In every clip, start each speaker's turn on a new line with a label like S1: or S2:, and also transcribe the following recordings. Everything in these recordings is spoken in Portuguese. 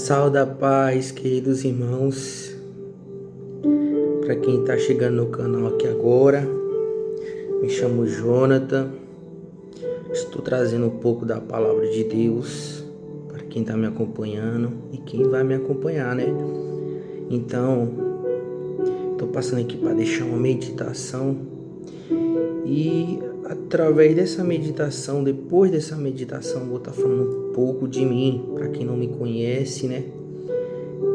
S1: Saúde a paz, queridos irmãos. Para quem está chegando no canal aqui agora, me chamo Jonathan. Estou trazendo um pouco da palavra de Deus para quem está me acompanhando e quem vai me acompanhar, né? Então, estou passando aqui para deixar uma meditação e através dessa meditação, depois dessa meditação, vou estar falando um pouco de mim, para quem não me conhece, né?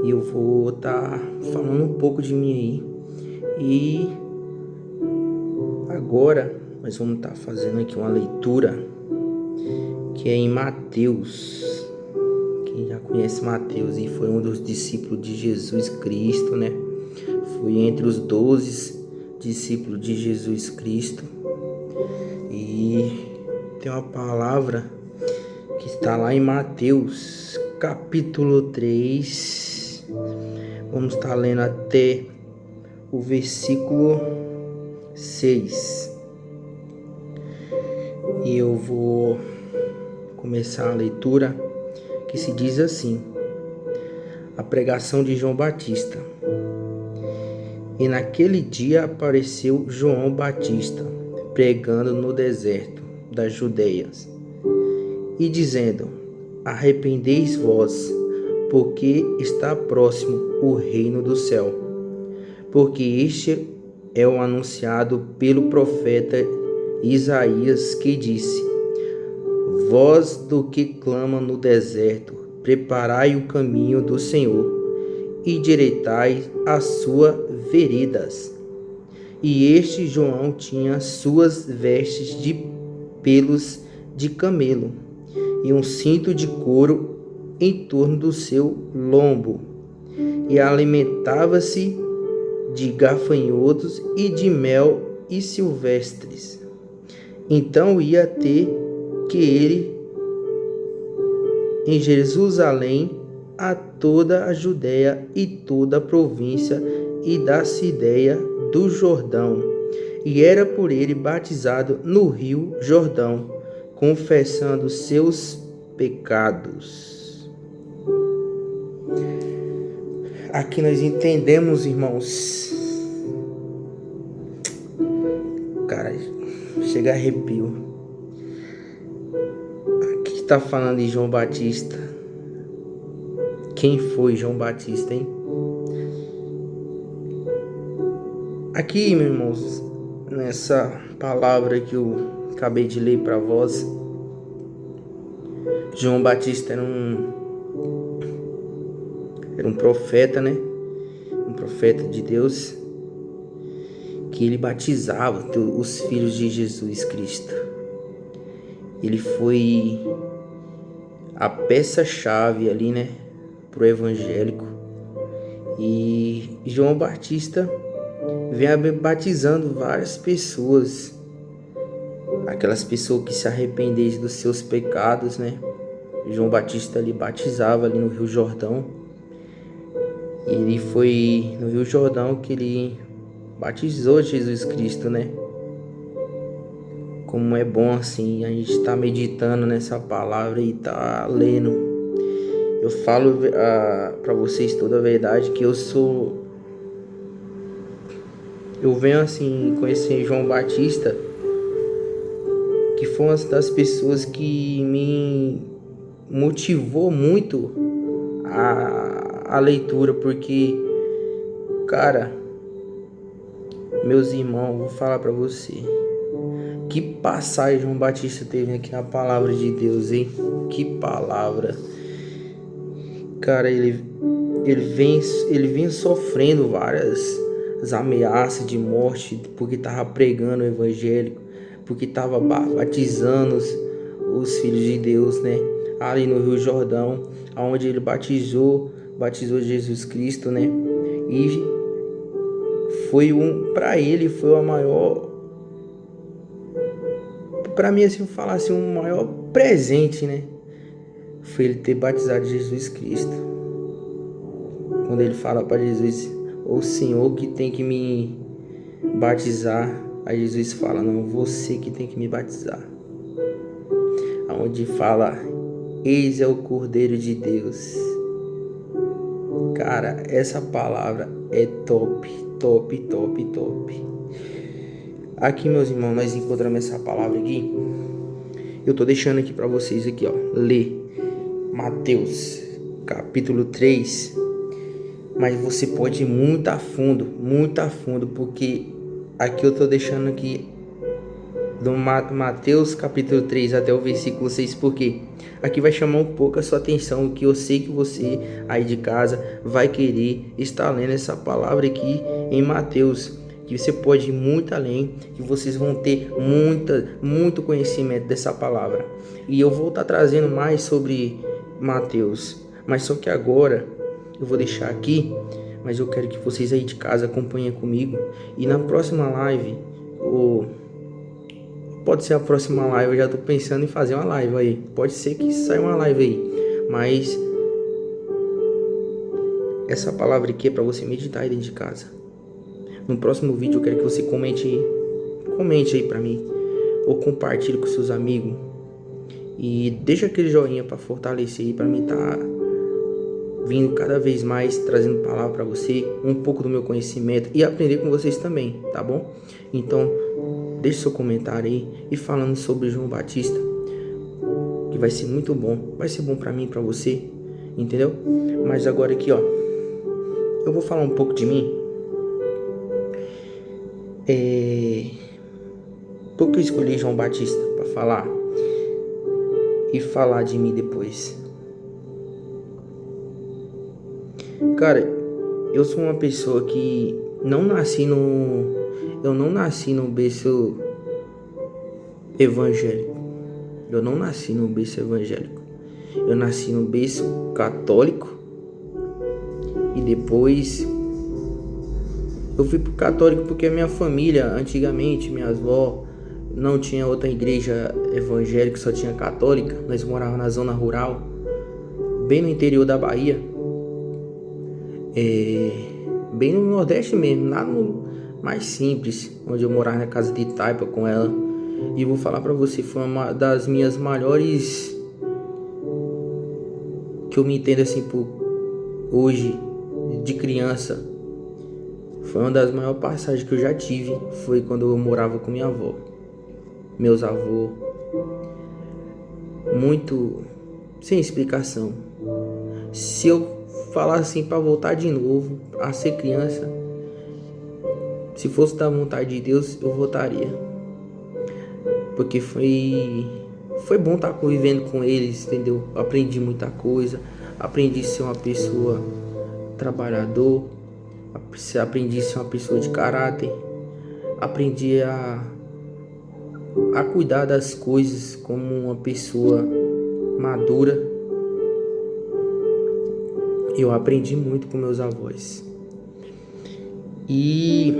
S1: E eu vou estar falando um pouco de mim aí. E agora nós vamos estar fazendo aqui uma leitura que é em Mateus. Quem já conhece Mateus e foi um dos discípulos de Jesus Cristo, né? Foi entre os 12 discípulos de Jesus Cristo. E tem uma palavra que está lá em Mateus, capítulo 3. Vamos estar lendo até o versículo 6. E eu vou começar a leitura, que se diz assim: a pregação de João Batista. E naquele dia apareceu João Batista, pregando no deserto das Judeias, e dizendo: arrependei vós, porque está próximo o reino do céu. Porque este é o anunciado pelo profeta Isaías, que disse: voz do que clama no deserto, preparai o caminho do Senhor, e direitai as suas veredas. E este João tinha suas vestes de pelos de camelo, e um cinto de couro em torno do seu lombo, e alimentava-se de gafanhotos e de mel e silvestres. Então ia ter que ele em Jerusalém a toda a Judéia e toda a província e da Cideia do Jordão, e era por ele batizado no rio Jordão, confessando seus pecados. Aqui nós entendemos, irmãos, cara, chega a arrepio. Aqui está falando de João Batista. Quem foi João Batista, hein? Aqui, meus irmãos, nessa palavra que eu acabei de ler para vós, João Batista era um profeta, né? Um profeta de Deus, que ele batizava os filhos de Jesus Cristo. Ele foi a peça-chave ali, né? Pro evangélico. E João Batista vem batizando várias pessoas, aquelas pessoas que se arrependem dos seus pecados, né? João Batista ali batizava ali no Rio Jordão. E ele foi no Rio Jordão que ele batizou Jesus Cristo, né? Como é bom assim a gente tá meditando nessa palavra e tá lendo. Eu falo para vocês toda a verdade que eu venho assim conhecer João Batista, que foi uma das pessoas que me motivou muito a leitura, porque, cara, meus irmãos, vou falar para você, que passagem João Batista teve aqui na palavra de Deus, hein? Que palavra! Cara, ele vem sofrendo várias ameaças de morte porque estava pregando o evangelho, porque estava batizando os filhos de Deus, né? Ali no Rio Jordão, onde ele batizou Jesus Cristo, né? E para ele foi a maior, para mim, assim, eu falar assim, um maior presente, né? Foi ele ter batizado Jesus Cristo. Quando ele fala para Jesus: o Senhor que tem que me batizar. Aí Jesus fala: não, você que tem que me batizar. Onde fala: eis é o Cordeiro de Deus Cara, essa palavra é top, top, top, top. Aqui, meus irmãos, nós encontramos essa palavra aqui. Eu tô deixando aqui para vocês aqui, ó. Ler Mateus, capítulo 3. Mas você pode ir muito a fundo, porque aqui eu tô deixando aqui do Mateus capítulo 3 até o versículo 6, porque aqui vai chamar um pouco a sua atenção, que eu sei que você aí de casa vai querer estar lendo essa palavra aqui em Mateus, que você pode ir muito além, que vocês vão ter muito conhecimento dessa palavra. E eu vou estar trazendo mais sobre Mateus, mas só que agora eu vou deixar aqui, mas eu quero que vocês aí de casa acompanhem comigo, e na próxima live, pode ser a próxima live, eu já tô pensando em fazer uma live aí. Pode ser que saia uma live aí. Mas essa palavra aqui é para você meditar aí dentro de casa. No próximo vídeo eu quero que você comente aí para mim. Ou compartilhe com seus amigos. E deixa aquele joinha para fortalecer aí, para mim tá vindo cada vez mais, trazendo palavra para você, um pouco do meu conhecimento e aprender com vocês também, tá bom? Então, deixe seu comentário aí e falando sobre João Batista, que vai ser muito bom, vai ser bom para mim e para você, entendeu? Mas agora aqui, ó, eu vou falar um pouco de mim. Por que eu escolhi João Batista para falar e falar de mim depois? Cara, eu sou uma pessoa que eu não nasci no berço evangélico. Eu nasci no berço católico. E depois eu fui pro católico porque a minha família, antigamente, minha avó não tinha outra igreja evangélica, só tinha católica. Nós morávamos na zona rural, bem no interior da Bahia. Bem no Nordeste mesmo, lá no mais simples, onde eu morava na casa de taipa com ela. E vou falar pra você, foi uma das minhas maiores, que eu me entendo assim por hoje, de criança, foi uma das maiores passagens que eu já tive, foi quando eu morava com minha avó, meus avós, muito sem explicação. Se eu falar assim para voltar de novo a ser criança, se fosse da vontade de Deus, eu voltaria, porque foi bom estar convivendo com eles, entendeu? Aprendi muita coisa, aprendi a ser uma pessoa trabalhador, aprendi a ser uma pessoa de caráter, aprendi a cuidar das coisas como uma pessoa madura. Eu aprendi muito com meus avós. E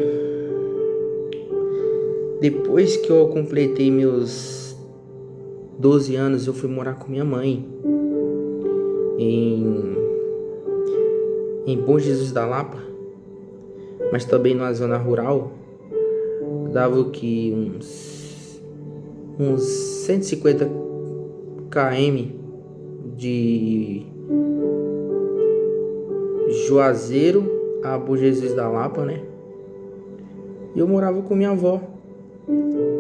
S1: depois que eu completei meus 12 anos, eu fui morar com minha mãe em Bom Jesus da Lapa, mas também numa zona rural. Dava o que uns 150 km de Juazeiro a Bom Jesus da Lapa, né? E eu morava com minha avó.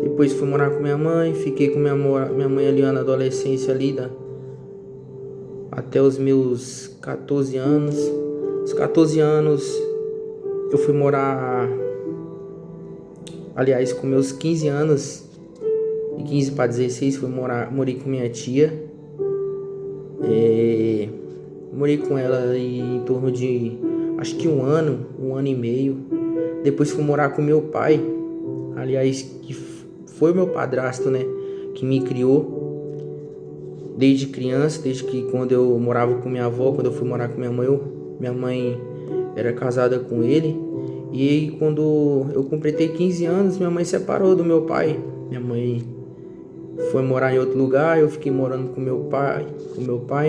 S1: Depois fui morar com minha mãe, fiquei com minha mãe ali na adolescência ali, até os meus 14 anos. Os 14 anos eu fui morar, aliás, com meus 15 anos, de 15 para 16, morei com minha tia. Morei com ela em torno de, acho que um ano e meio. Depois fui morar com meu pai, aliás, que foi meu padrasto, né, que me criou desde criança, desde que quando eu morava com minha avó. Quando eu fui morar com minha mãe era casada com ele. E aí, quando eu completei 15 anos, minha mãe separou do meu pai. Minha mãe foi morar em outro lugar, eu fiquei morando com meu pai,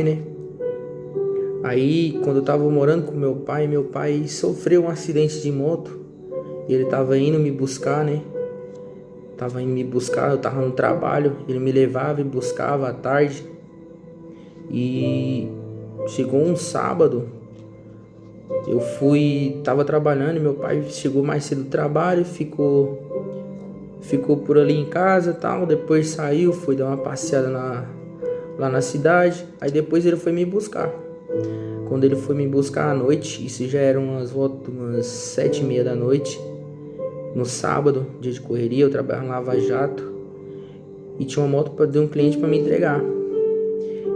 S1: né? Aí, quando eu tava morando com meu pai sofreu um acidente de moto. E ele tava indo me buscar, né? Eu tava no trabalho, ele me levava e buscava à tarde. E chegou um sábado, Tava trabalhando e meu pai chegou mais cedo do trabalho, ficou por ali em casa e tal, depois saiu, foi dar uma passeada lá na cidade, aí depois ele foi me buscar. Quando ele foi me buscar à noite, isso já eram umas 7h30 da noite, no sábado, dia de correria, eu trabalhava no Lava Jato, e tinha uma moto de um cliente para me entregar.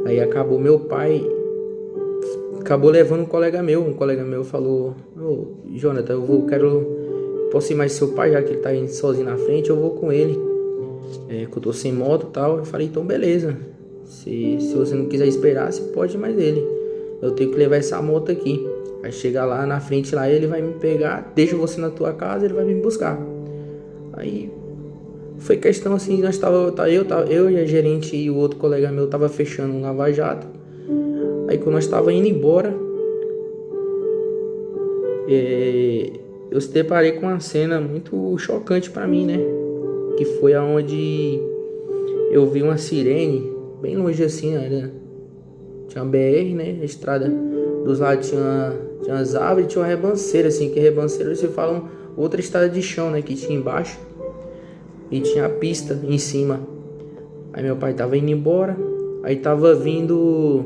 S1: Aí meu pai acabou levando um colega meu falou: ô, Jonathan, posso ir mais seu pai, já que ele tá indo sozinho na frente, eu vou com ele, que eu tô sem moto e tal. Eu falei: então beleza, se você não quiser esperar, você pode ir mais ele, eu tenho que levar essa moto aqui. Vai chegar lá na frente, lá ele vai me pegar, deixa você na tua casa, ele vai me buscar. Aí foi questão assim, eu e a gerente e o outro colega meu tava fechando um lava-jato. Aí quando nós tava indo embora, eu se deparei com uma cena muito chocante pra mim, né? Que foi aonde eu vi uma sirene, bem longe assim, tinha uma BR, né? A estrada dos lados tinha umas árvores, tinha uma rebanceira, assim, que rebanceira se falam outra estrada de chão, né? Que tinha embaixo e tinha a pista em cima. Aí meu pai tava indo embora, aí tava vindo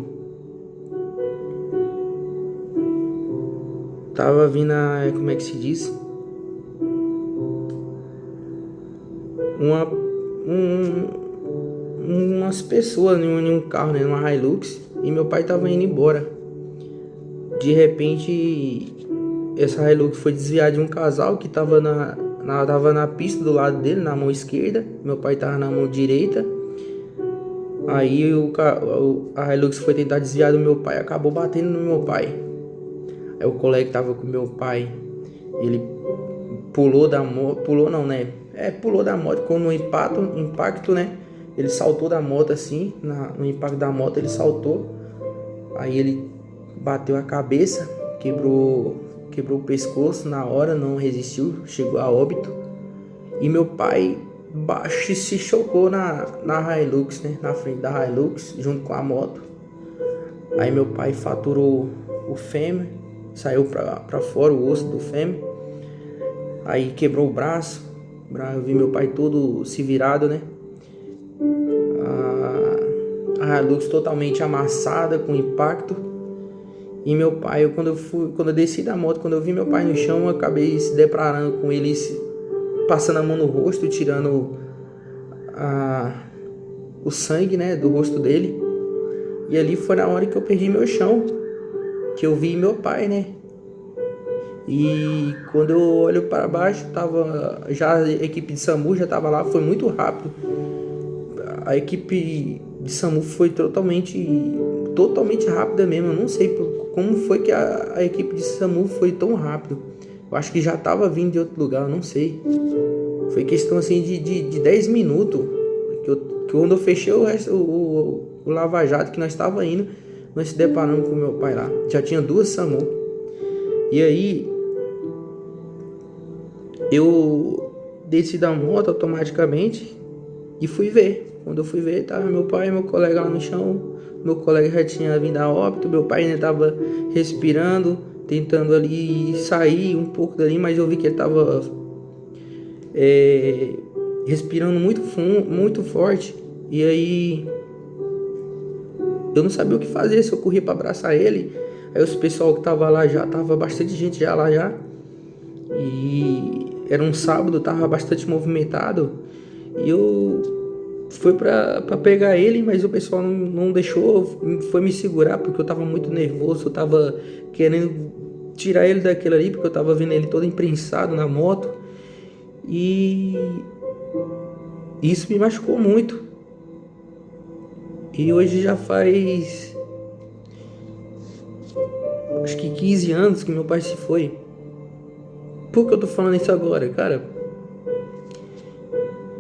S1: como é que se diz? Umas pessoas em um carro, né, numa Hilux, e meu pai tava indo embora. De repente, essa Hilux foi desviar de um casal que tava na pista do lado dele, na mão esquerda. Meu pai tava na mão direita. Aí a Hilux foi tentar desviar do meu pai, acabou batendo no meu pai. Aí o colega que tava com meu pai, ele pulou da moto, pulou da moto com um impacto, né? Ele saltou da moto assim, no impacto da moto ele saltou. Aí ele bateu a cabeça, quebrou o pescoço na hora, não resistiu, chegou a óbito. E meu pai se chocou na Hilux, né? Na frente da Hilux, junto com a moto. Aí meu pai fraturou o fêmur, saiu pra fora o osso do fêmur. Aí quebrou o braço. Eu vi meu pai todo se virado, né? A Hilux totalmente amassada com impacto. E meu pai, quando eu desci da moto, quando eu vi meu pai no chão, eu acabei se deparando com ele, passando a mão no rosto, tirando o sangue, né, do rosto dele. E ali foi na hora que eu perdi meu chão, que eu vi meu pai, né? E quando eu olho para baixo, a equipe de SAMU já estava lá, foi muito rápido. A equipe de SAMU foi totalmente rápida mesmo. Eu não sei como foi que a equipe de SAMU foi tão rápido. Eu acho que já estava vindo de outro lugar, eu não sei. Foi questão assim de 10 minutos. Que quando eu fechei o Lava Jato que nós estava indo, nós se deparamos com meu pai lá. Já tinha 2 SAMU. E aí eu desci da moto automaticamente e fui ver. Quando eu fui ver, tava meu pai e meu colega lá no chão. Meu colega já tinha vindo a óbito. Meu pai ainda tava respirando, tentando ali sair um pouco dali, mas eu vi que ele tava respirando muito fundo, muito forte. E aí eu não sabia o que fazer, se eu corria para abraçar ele. Aí os pessoal que tava lá já, tava bastante gente já lá já. E era um sábado, tava bastante movimentado. E eu fui pra pegar ele, mas o pessoal não deixou, foi me segurar, porque eu tava muito nervoso. Eu tava querendo tirar ele daquilo ali, porque eu tava vendo ele todo imprensado na moto. E isso me machucou muito. E hoje já faz acho que 15 anos que meu pai se foi. Por que eu tô falando isso agora, cara?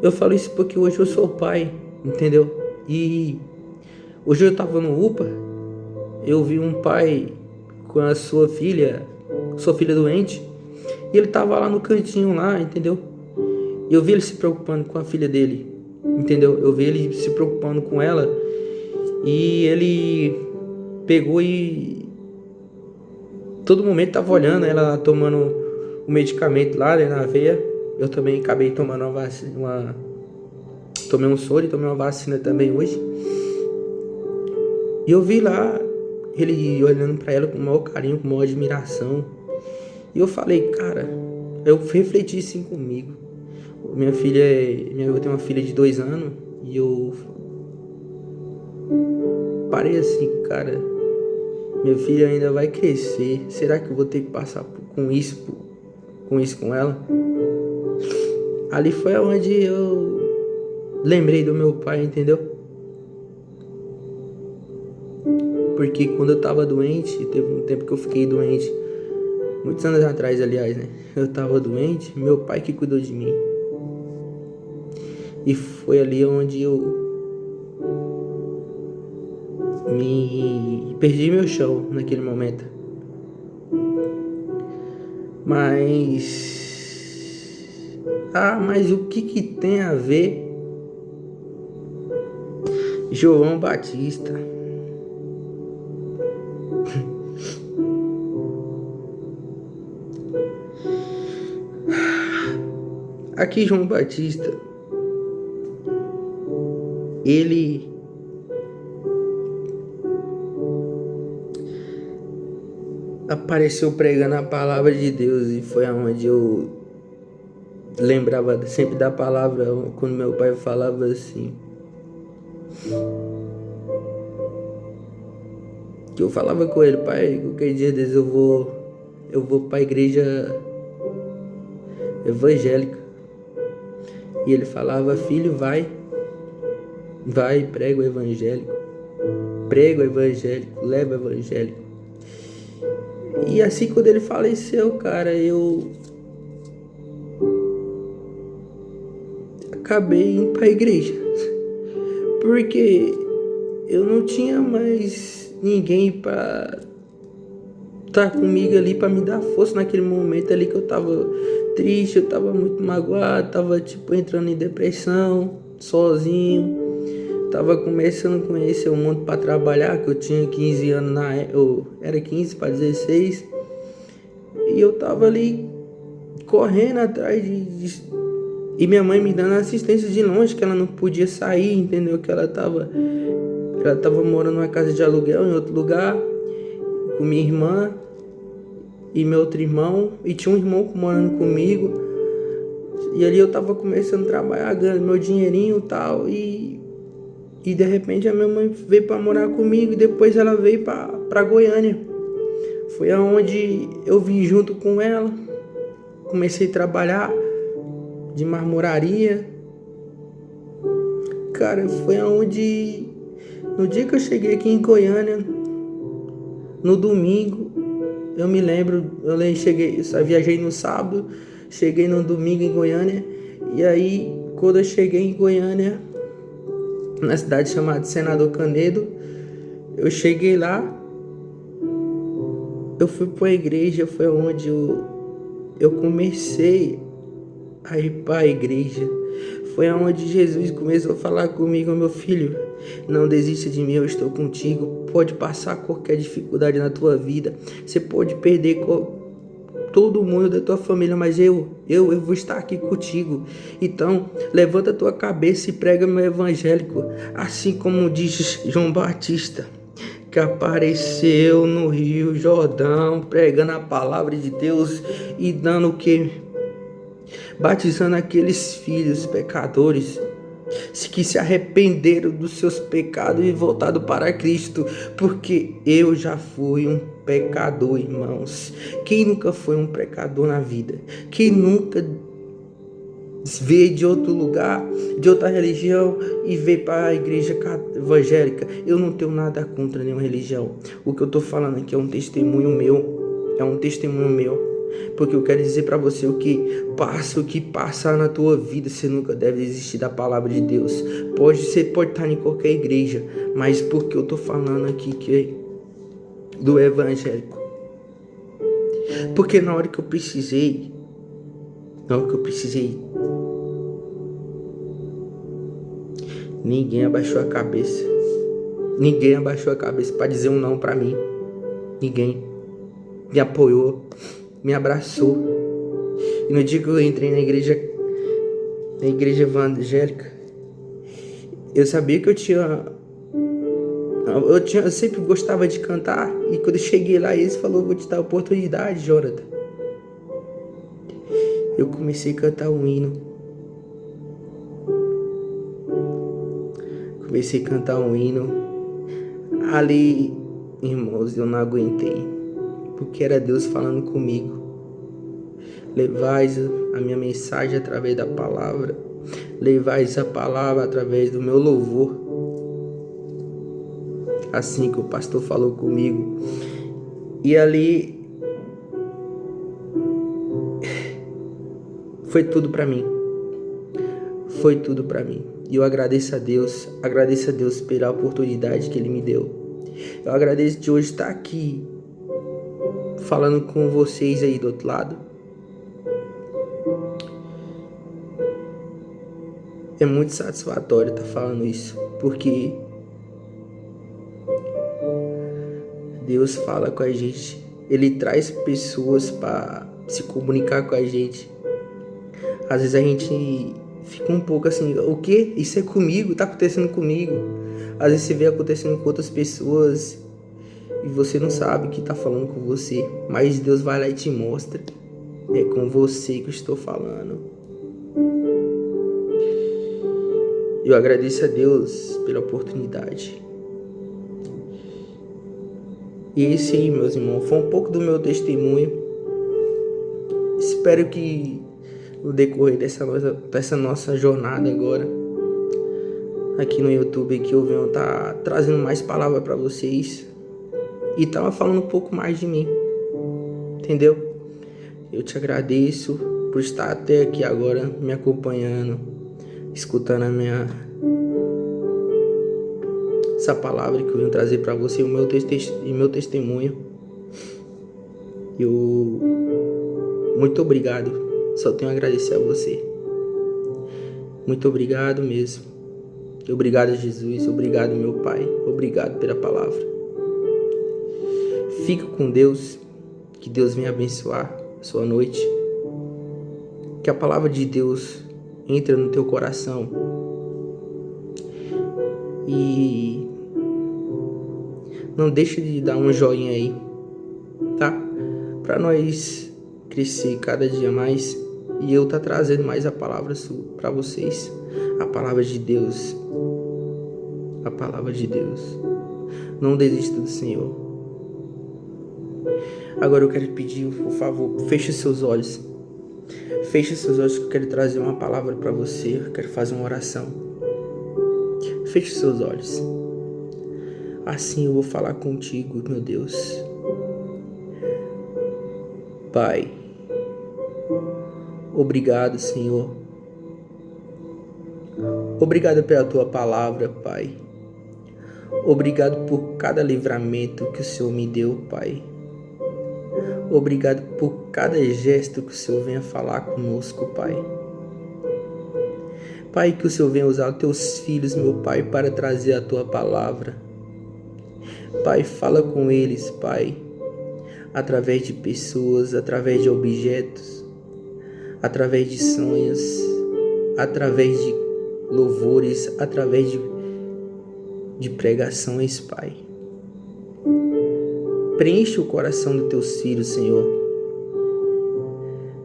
S1: Eu falo isso porque hoje eu sou pai, entendeu? E hoje eu tava no UPA, eu vi um pai com a sua filha doente, e ele tava lá no cantinho lá, entendeu? E eu vi ele se preocupando com a filha dele, entendeu? Eu vi ele se preocupando com ela, e ele pegou e todo momento tava olhando ela tomando o medicamento lá, né, na veia. Eu também acabei tomando uma vacina, tomei um soro e tomei uma vacina também hoje. E eu vi lá ele olhando pra ela com o maior carinho, com a maior admiração. E eu falei, cara, eu refleti assim comigo. Minha filha, eu tenho uma filha de 2 anos e eu parei assim, cara, minha filha ainda vai crescer. Será que eu vou ter que passar com isso com ela? Ali foi onde eu lembrei do meu pai, entendeu? Porque quando eu tava doente, teve um tempo que eu fiquei doente, muitos anos atrás, aliás, né? Eu tava doente, meu pai que cuidou de mim. E foi ali onde eu me perdi meu chão naquele momento. Mas o que tem a ver João Batista? Aqui João Batista, ele apareceu pregando a palavra de Deus e foi aonde eu lembrava sempre da palavra quando meu pai falava assim, que eu falava com ele, pai, qualquer dia desses eu vou para a igreja evangélica. E ele falava, filho, vai, prega o evangélico, leva o evangélico. E assim, quando ele faleceu, cara, eu acabei indo pra igreja, porque eu não tinha mais ninguém pra estar comigo ali, pra me dar força naquele momento ali que eu tava triste, eu tava muito magoado, tava tipo entrando em depressão, sozinho, tava começando a conhecer o mundo pra trabalhar, que eu tinha 15 anos eu era 15 para 16, e eu tava ali correndo atrás e minha mãe me dando assistência de longe, que ela não podia sair, entendeu? Que ela tava morando numa casa de aluguel em outro lugar, com minha irmã e meu outro irmão, e tinha um irmão morando comigo, e ali eu tava começando a trabalhar, ganhando meu dinheirinho e tal, e de repente a minha mãe veio para morar comigo, e depois ela veio para Goiânia. Foi aonde eu vim junto com ela, comecei a trabalhar de marmoraria. Cara, foi aonde, no dia que eu cheguei aqui em Goiânia, no domingo, eu me lembro, eu viajei no sábado, cheguei no domingo em Goiânia, e aí quando eu cheguei em Goiânia, na cidade chamada Senador Canedo, eu cheguei lá, eu fui para a igreja, foi onde eu comecei a ir para a igreja. Foi onde Jesus começou a falar comigo, meu filho, não desista de mim, eu estou contigo. Pode passar qualquer dificuldade na tua vida, você pode perder todo mundo da tua família, mas eu vou estar aqui contigo. Então, levanta a tua cabeça e prega meu evangélico, assim como diz João Batista, que apareceu no Rio Jordão, pregando a palavra de Deus e dando o que? Batizando aqueles filhos pecadores que se arrependeram dos seus pecados e voltado para Cristo, porque eu já fui um pecador, irmãos. Quem nunca foi um pecador na vida? Quem nunca veio de outro lugar, de outra religião e veio para a igreja evangélica? Eu não tenho nada contra nenhuma religião. O que eu estou falando aqui é um testemunho meu, porque eu quero dizer para você o que passar na tua vida, você nunca deve desistir da palavra de Deus. Você pode estar em qualquer igreja, mas porque eu tô falando aqui que do evangélico, porque na hora que eu precisei, ninguém abaixou a cabeça para dizer um não para mim. Ninguém. me apoiou, me abraçou. E no dia que eu entrei na igreja evangélica, eu sabia que eu sempre gostava de cantar. E quando eu cheguei lá, eles falaram: vou te dar a oportunidade, Jonathan. Eu comecei a cantar um hino. Ali, irmãos, eu não aguentei, porque era Deus falando comigo. Levais a minha mensagem através da palavra. Levais a palavra através do meu louvor. Assim que o pastor falou comigo. E ali foi tudo para mim. E eu agradeço a Deus pela oportunidade que Ele me deu. Eu agradeço de hoje estar aqui falando com vocês aí do outro lado. É muito satisfatório estar falando isso, porque Deus fala com a gente. Ele traz pessoas para se comunicar com a gente. Às vezes a gente fica um pouco assim: o quê? Isso é comigo? Tá acontecendo comigo? Às vezes você vê acontecendo com outras pessoas e você não sabe que tá falando com você, mas Deus vai lá e te mostra: é com você que eu estou falando. Eu agradeço a Deus pela oportunidade. E esse aí, meus irmãos, foi um pouco do meu testemunho. Espero que no decorrer dessa nossa jornada agora aqui no YouTube, que eu venho estar trazendo mais palavras para vocês e tava falando um pouco mais de mim, entendeu? Eu te agradeço por estar até aqui agora me acompanhando, escutando essa palavra que eu venho trazer para você, o meu testemunho. Muito obrigado. Só tenho a agradecer a você. Muito obrigado mesmo. Obrigado, Jesus. Obrigado, meu Pai. Obrigado pela palavra. Fica com Deus. Que Deus venha abençoar a sua noite. Que a palavra de Deus entre no teu coração. E não deixe de dar um joinha aí, tá? Para nós crescer cada dia mais. E eu tá trazendo mais a palavra para vocês. A palavra de Deus. A palavra de Deus. Não desista do Senhor. Agora eu quero pedir, por favor, feche seus olhos. Feche seus olhos que eu quero trazer uma palavra para você. Eu quero fazer uma oração. Feche seus olhos. Assim eu vou falar contigo, meu Deus. Pai, obrigado, Senhor. Obrigado pela tua palavra, Pai. Obrigado por cada livramento que o Senhor me deu, Pai. Obrigado por cada gesto que o Senhor venha falar conosco, Pai. Pai, que o Senhor venha usar os teus filhos, meu Pai, para trazer a tua palavra. Pai, fala com eles, Pai, através de pessoas, através de objetos, através de sonhos, através de louvores, através de pregações, Pai. Preenche o coração dos teus filhos, Senhor.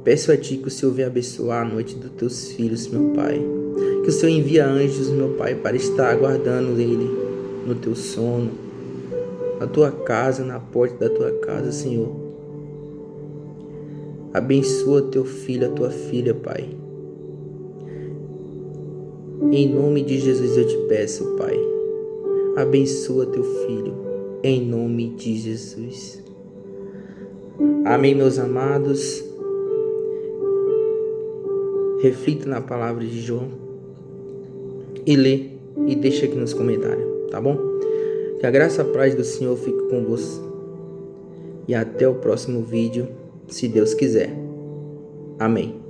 S1: Peço a Ti que o Senhor venha abençoar a noite dos teus filhos, meu Pai. Que o Senhor envie anjos, meu Pai, para estar aguardando ele no teu sono, na tua casa, na porta da tua casa, Senhor. Abençoa teu filho, a tua filha, Pai. Em nome de Jesus eu te peço, Pai. Abençoa teu filho, em nome de Jesus. Amém, meus amados. Reflita na palavra de João e lê e deixa aqui nos comentários, tá bom? Que a graça e a paz do Senhor fique com você. E até o próximo vídeo, se Deus quiser. Amém.